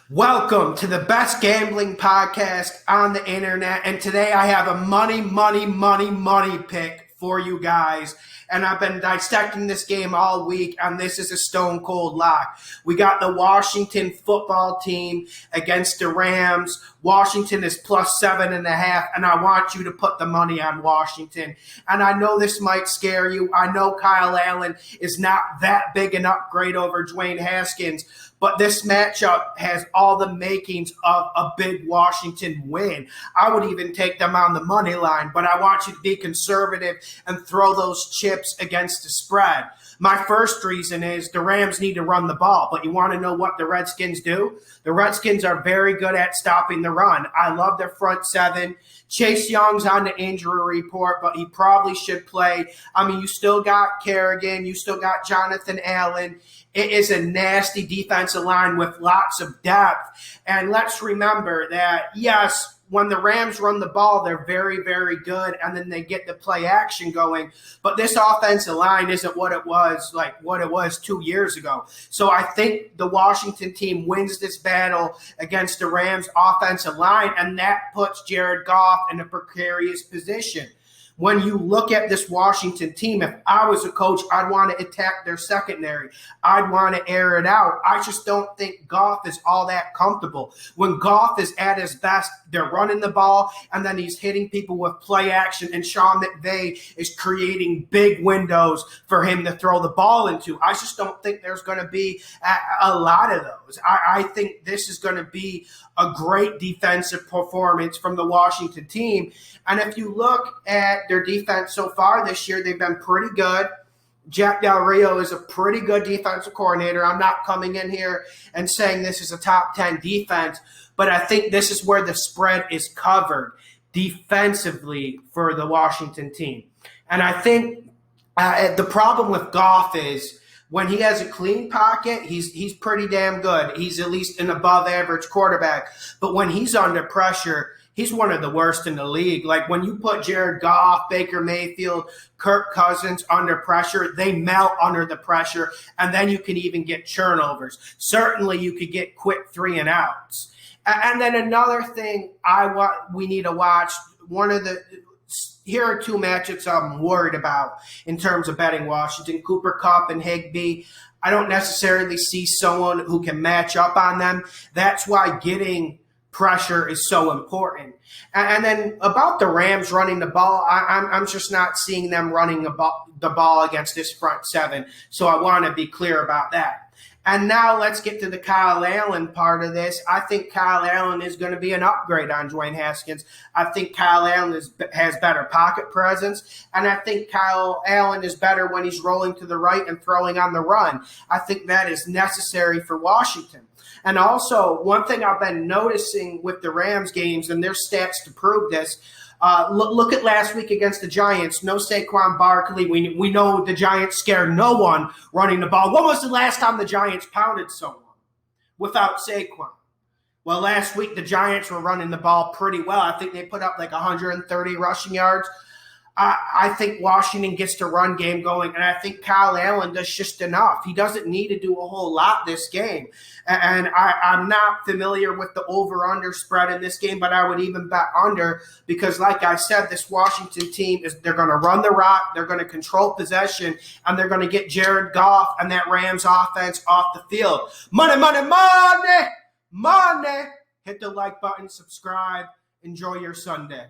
Welcome to the best gambling podcast on the internet. And today I have a money pick for you guys. And I've been dissecting this game all week, and this is a stone cold lock. We got the Washington football team against the Rams. Washington is plus 7.5, and I want you to put the money on Washington. And I know this might scare you. I know Kyle Allen is not that big an upgrade over Dwayne Haskins, but this matchup has all the makings of a big Washington win. I would even take them on the money line, but I want you to be conservative and throw those chips against the spread. My first reason is the Rams need to run the ball, but you want to know what the Redskins do? The Redskins are very good at stopping the run. I love their front seven. Chase Young's on the injury report, but he probably should play. I mean, you still got Kerrigan. You still got Jonathan Allen. It is a nasty defensive line with lots of depth. And let's remember that, yes, when the Rams run the ball, they're very, very good, and then they get the play action going. But this offensive line isn't what it was 2 years ago. So I think the Washington team wins this battle against the Rams offensive line, and that puts Jared Goff in a precarious position. When you look at this Washington team, if I was a coach, I'd want to attack their secondary. I'd want to air it out. I just don't think Goff is all that comfortable. When Goff is at his best, they're running the ball, and then he's hitting people with play action, and Sean McVay is creating big windows for him to throw the ball into. I just don't think there's going to be a lot of those. I think this is going to be a great defensive performance from the Washington team. And if you look at their defense so far this year, they've been pretty good. Jack Del Rio is a pretty good defensive coordinator. I'm not coming in here and saying this is a top 10 defense, but I think this is where the spread is covered defensively for the Washington team. And I think the problem with Goff is when he has a clean pocket, he's pretty damn good. He's at least an above-average quarterback. But when he's under pressure, he's one of the worst in the league. Like when you put Jared Goff, Baker Mayfield, Kirk Cousins under pressure, they melt under the pressure, and then you can even get turnovers. Certainly you could get quick 3-and-outs. And then another thing we need to watch, here are two matchups I'm worried about in terms of betting Washington: Cooper Kupp and Higbee. I don't necessarily see someone who can match up on them. That's why getting pressure is so important. And then about the Rams running the ball, I'm just not seeing them running the ball against this front seven. So I want to be clear about that. And now let's get to the Kyle Allen part of this. I think Kyle Allen is going to be an upgrade on Dwayne Haskins. I think Kyle Allen has better pocket presence, and I think Kyle Allen is better when he's rolling to the right and throwing on the run. I think that is necessary for Washington. And also, one thing I've been noticing with the Rams games, and there's stats to prove this, look at last week against the Giants. No Saquon Barkley. We know the Giants scared no one running the ball. When was the last time the Giants pounded someone without Saquon? Well, last week the Giants were running the ball pretty well. I think they put up like 130 rushing yards. I think Washington gets the run game going, and I think Kyle Allen does just enough. He doesn't need to do a whole lot this game. And I'm not familiar with the over-under spread in this game, but I would even bet under because, like I said, this Washington team, they're going to run the rock, they're going to control possession, and they're going to get Jared Goff and that Rams offense off the field. Money! Hit the like button, subscribe. Enjoy your Sunday.